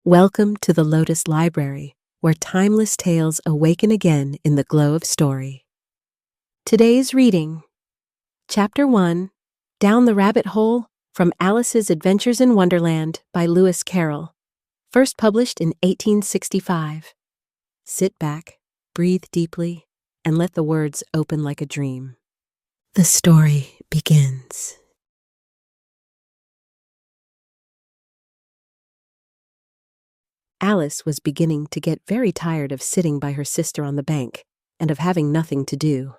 Welcome to the Lotus Library, where timeless tales awaken again in the glow of story. Today's reading, Chapter 1, Down the Rabbit Hole, from Alice's Adventures in Wonderland by Lewis Carroll, first published in 1865. Sit back, breathe deeply, and let the words open like a dream. The story begins. Alice was beginning to get very tired of sitting by her sister on the bank and of having nothing to do.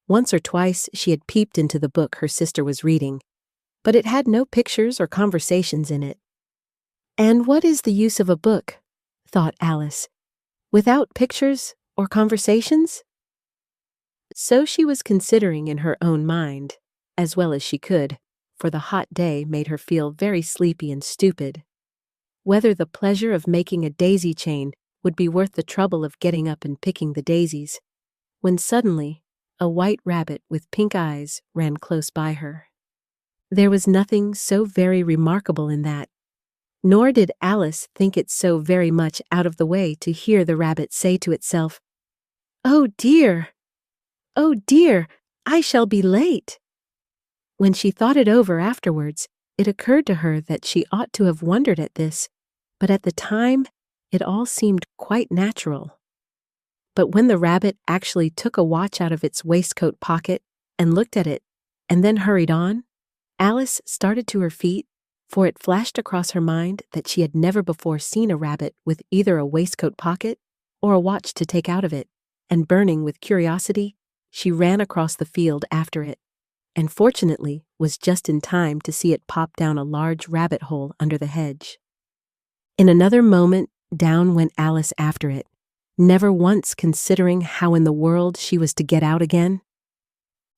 Once or twice she had peeped into the book her sister was reading, but it had no pictures or conversations in it. And what is the use of a book, thought Alice, without pictures or conversations? So she was considering in her own mind, as well as she could, for the hot day made her feel very sleepy and stupid, whether the pleasure of making a daisy chain would be worth the trouble of getting up and picking the daisies, when suddenly a white rabbit with pink eyes ran close by her. There was nothing so very remarkable in that, nor did Alice think it so very much out of the way to hear the rabbit say to itself, "Oh dear! Oh dear! I shall be late!" When she thought it over afterwards, it occurred to her that she ought to have wondered at this, but at the time, it all seemed quite natural. But when the rabbit actually took a watch out of its waistcoat pocket and looked at it, and then hurried on, Alice started to her feet, for it flashed across her mind that she had never before seen a rabbit with either a waistcoat pocket or a watch to take out of it, and burning with curiosity, she ran across the field after it, and fortunately was just in time to see it pop down a large rabbit hole under the hedge. In another moment, down went Alice after it, never once considering how in the world she was to get out again.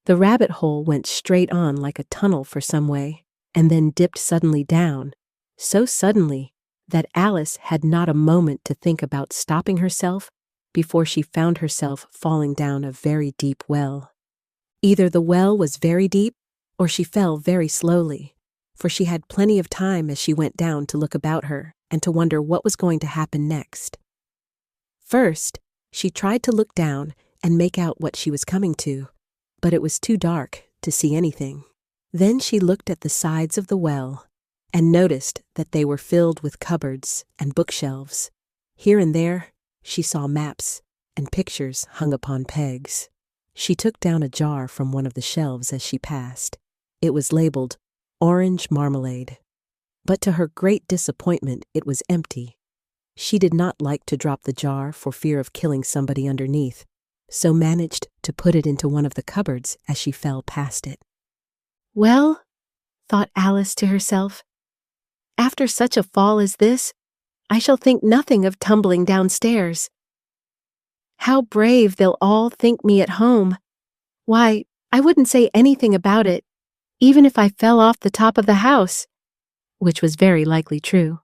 The rabbit hole went straight on like a tunnel for some way, and then dipped suddenly down, so suddenly that Alice had not a moment to think about stopping herself before she found herself falling down a very deep well. Either the well was very deep, or she fell very slowly, for she had plenty of time as she went down to look about her and to wonder what was going to happen next. First, she tried to look down and make out what she was coming to, but it was too dark to see anything. Then she looked at the sides of the well and noticed that they were filled with cupboards and bookshelves. Here and there, she saw maps and pictures hung upon pegs. She took down a jar from one of the shelves as she passed. It was labeled Orange Marmalade. But to her great disappointment, it was empty. She did not like to drop the jar for fear of killing somebody underneath, so managed to put it into one of the cupboards as she fell past it. "Well," thought Alice to herself, "after such a fall as this, I shall think nothing of tumbling downstairs. How brave they'll all think me at home. Why, I wouldn't say anything about it, even if I fell off the top of the house," which was very likely true.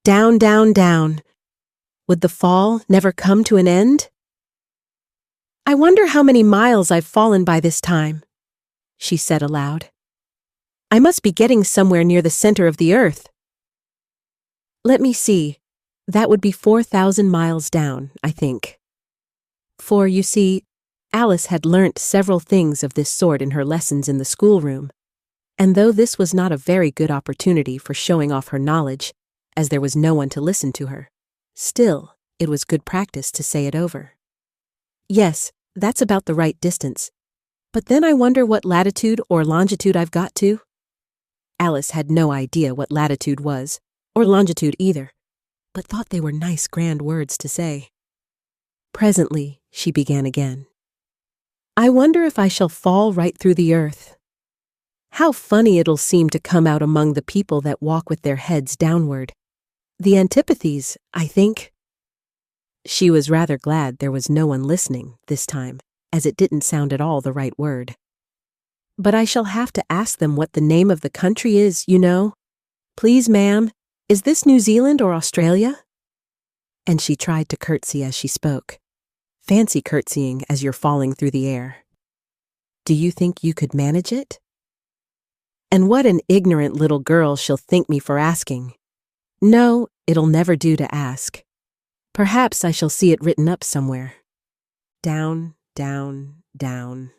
Down, down, down. Would the fall never come to an end? "I wonder how many miles I've fallen by this time," she said aloud. "I must be getting somewhere near the center of the earth. Let me see, that would be 4,000 miles down, I think." For, you see, Alice had learnt several things of this sort in her lessons in the schoolroom, and though this was not a very good opportunity for showing off her knowledge, as there was no one to listen to her, still it was good practice to say it over. "Yes, that's about the right distance. But then I wonder what latitude or longitude I've got to." Alice had no idea what latitude was, or longitude either, but thought they were nice grand words to say. Presently she began again. "I wonder if I shall fall right through the earth. How funny it'll seem to come out among the people that walk with their heads downward. The antipathies, I think." She was rather glad there was no one listening this time, as it didn't sound at all the right word. "But I shall have to ask them what the name of the country is, you know. Please, ma'am, is this New Zealand or Australia?" And she tried to curtsy as she spoke. Fancy curtsying as you're falling through the air. Do you think you could manage it? And what an ignorant little girl she'll think me for asking. No, It'll never do to ask. Perhaps I shall see it written up somewhere. Down, down, down.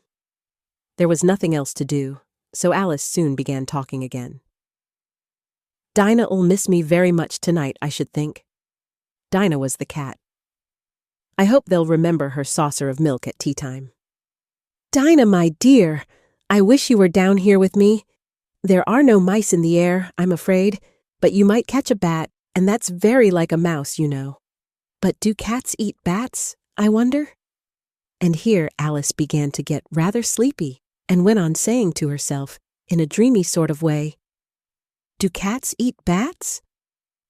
There was nothing else to do, so Alice soon began talking again. Dinah'll miss me very much tonight, I should think. Dinah was the cat. I hope they'll remember her saucer of milk at tea time. Dinah, my dear, I wish you were down here with me. There are no mice in the air, I'm afraid, but you might catch a bat, and that's very like a mouse, you know. But do cats eat bats, I wonder? And here Alice began to get rather sleepy and went on saying to herself, in a dreamy sort of way, Do cats eat bats?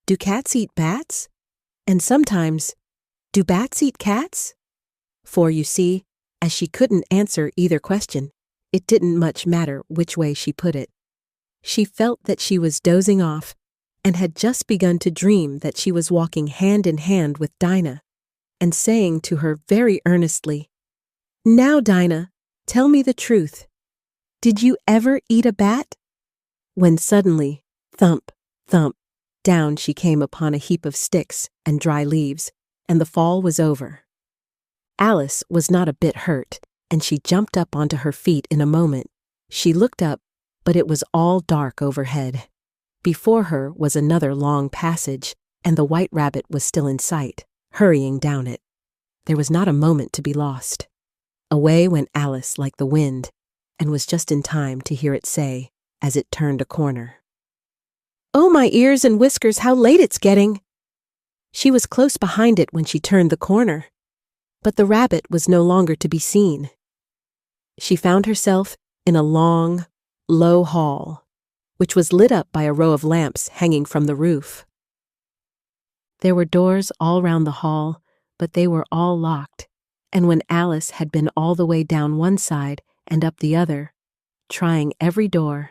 Do cats eat bats? And sometimes, do bats eat cats? For, you see, as she couldn't answer either question, it didn't much matter which way she put it. She felt that she was dozing off and had just begun to dream that she was walking hand in hand with Dinah and saying to her very earnestly, Now, Dinah, tell me the truth. Did you ever eat a bat? When suddenly, thump, thump, down she came upon a heap of sticks and dry leaves, and the fall was over. Alice was not a bit hurt, and she jumped up onto her feet in a moment. She looked up, but it was all dark overhead. Before her was another long passage, and the white rabbit was still in sight, hurrying down it. There was not a moment to be lost. Away went Alice like the wind, and was just in time to hear it say, as it turned a corner, Oh, my ears and whiskers, how late it's getting! She was close behind it when she turned the corner, but the rabbit was no longer to be seen. She found herself in a long, low hall, which was lit up by a row of lamps hanging from the roof. There were doors all round the hall, but they were all locked, and when Alice had been all the way down one side and up the other, trying every door,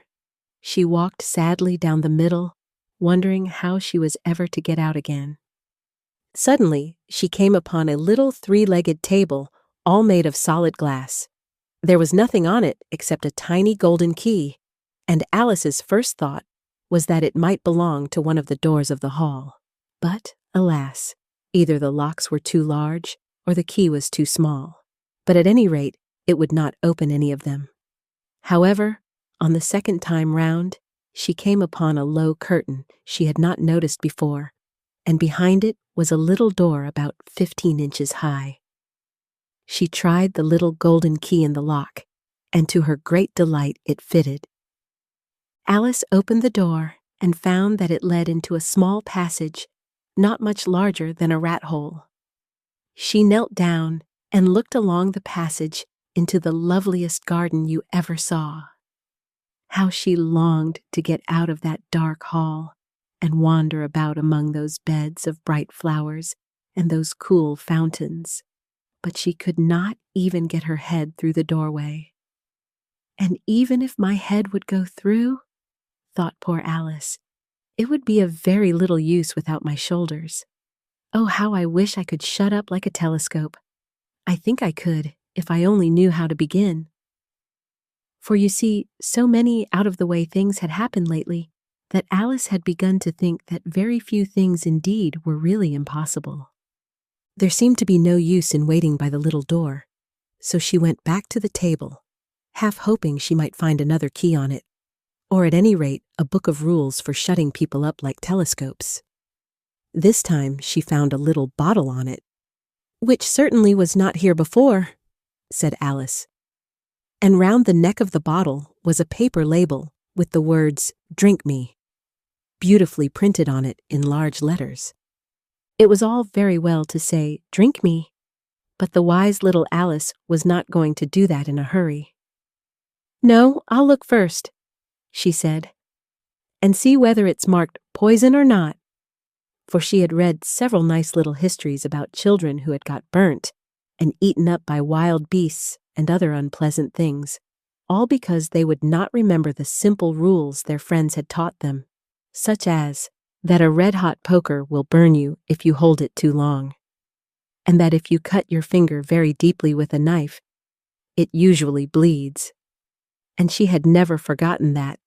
she walked sadly down the middle, wondering how she was ever to get out again. Suddenly, she came upon a little three-legged table, all made of solid glass. There was nothing on it except a tiny golden key, and Alice's first thought was that it might belong to one of the doors of the hall. But, alas, either the locks were too large or the key was too small. But at any rate, it would not open any of them. However, on the second time round, she came upon a low curtain she had not noticed before, and behind it was a little door about 15 inches high. She tried the little golden key in the lock, and to her great delight it fitted. Alice opened the door and found that it led into a small passage, not much larger than a rat hole. She knelt down and looked along the passage into the loveliest garden you ever saw. How she longed to get out of that dark hall and wander about among those beds of bright flowers and those cool fountains. But she could not even get her head through the doorway. And even if my head would go through, thought poor Alice, it would be of very little use without my shoulders. Oh, how I wish I could shut up like a telescope. I think I could, if I only knew how to begin. For you see, so many out-of-the-way things had happened lately that Alice had begun to think that very few things indeed were really impossible. There seemed to be no use in waiting by the little door, so she went back to the table, half hoping she might find another key on it, or at any rate a book of rules for shutting people up like telescopes. This time she found a little bottle on it. Which certainly was not here before, said Alice. And round the neck of the bottle was a paper label with the words, Drink me, beautifully printed on it in large letters. It was all very well to say, Drink me, but the wise little Alice was not going to do that in a hurry. No, I'll look first, she said, and see whether it's marked poison or not, for she had read several nice little histories about children who had got burnt and eaten up by wild beasts and other unpleasant things, all because they would not remember the simple rules their friends had taught them, such as that a red-hot poker will burn you if you hold it too long, and that if you cut your finger very deeply with a knife, it usually bleeds. And she had never forgotten that,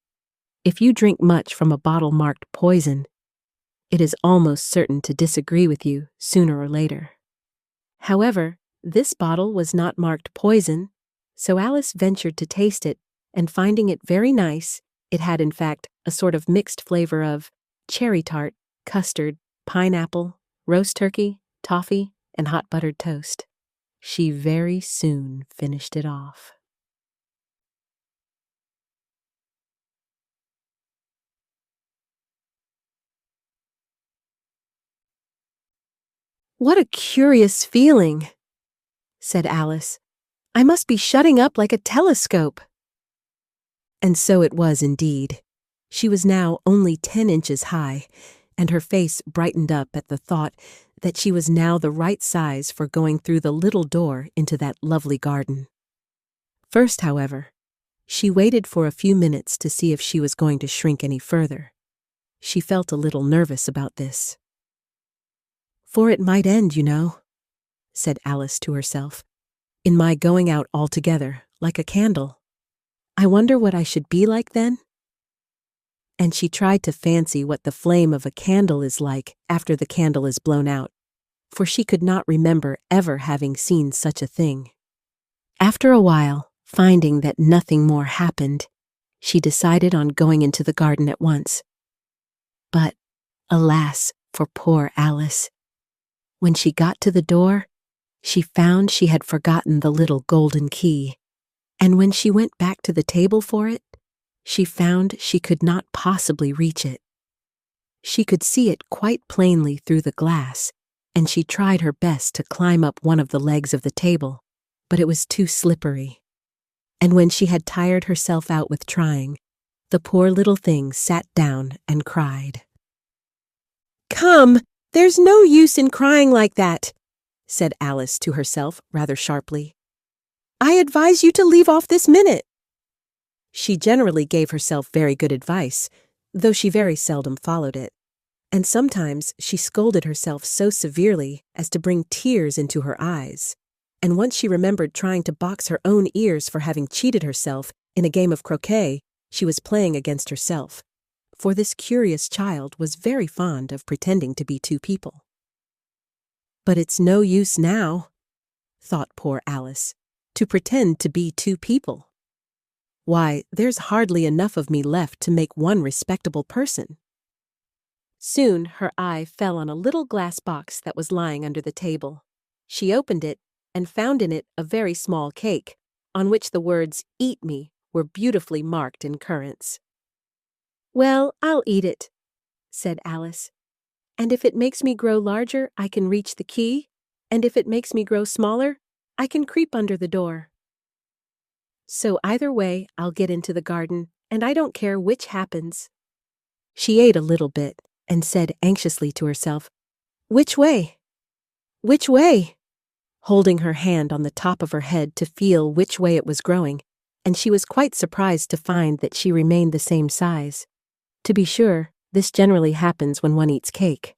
if you drink much from a bottle marked poison, it is almost certain to disagree with you sooner or later. However, this bottle was not marked poison, so Alice ventured to taste it, and finding it very nice, it had in fact a sort of mixed flavor of cherry tart, custard, pineapple, roast turkey, toffee, and hot buttered toast. She very soon finished it off. "What a curious feeling," said Alice. "I must be shutting up like a telescope." And so it was indeed. She was now only 10 inches high, and her face brightened up at the thought that she was now the right size for going through the little door into that lovely garden. First, however, she waited for a few minutes to see if she was going to shrink any further. She felt a little nervous about this. "For it might end, you know," said Alice to herself, "in my going out altogether, like a candle. I wonder what I should be like then?" And she tried to fancy what the flame of a candle is like after the candle is blown out, for she could not remember ever having seen such a thing. After a while, finding that nothing more happened, she decided on going into the garden at once. But, alas, for poor Alice! When she got to the door, she found she had forgotten the little golden key, and when she went back to the table for it, she found she could not possibly reach it. She could see it quite plainly through the glass, and she tried her best to climb up one of the legs of the table, but it was too slippery. And when she had tired herself out with trying, the poor little thing sat down and cried. "Come, there's no use in crying like that," said Alice to herself rather sharply. "I advise you to leave off this minute." She generally gave herself very good advice, though she very seldom followed it, and sometimes she scolded herself so severely as to bring tears into her eyes, and once she remembered trying to box her own ears for having cheated herself in a game of croquet she was playing against herself, for this curious child was very fond of pretending to be two people. "But it's no use now," thought poor Alice, "to pretend to be two people. Why, there's hardly enough of me left to make one respectable person." Soon her eye fell on a little glass box that was lying under the table. She opened it and found in it a very small cake, on which the words "Eat me" were beautifully marked in currants. "Well, I'll eat it," said Alice. "And if it makes me grow larger, I can reach the key, and if it makes me grow smaller, I can creep under the door. So either way, I'll get into the garden, and I don't care which happens." She ate a little bit and said anxiously to herself, "Which way? Which way?" holding her hand on the top of her head to feel which way it was growing, and she was quite surprised to find that she remained the same size. To be sure, this generally happens when one eats cake.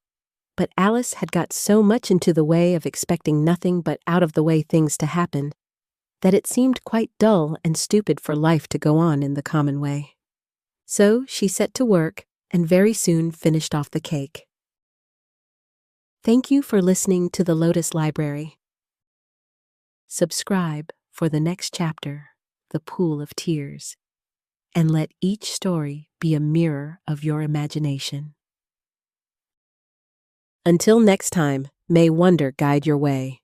But Alice had got so much into the way of expecting nothing but out-of-the-way things to happen, that it seemed quite dull and stupid for life to go on in the common way. So she set to work and very soon finished off the cake. Thank you for listening to the Lotus Library. Subscribe for the next chapter, The Pool of Tears, and let each story be a mirror of your imagination. Until next time, may wonder guide your way.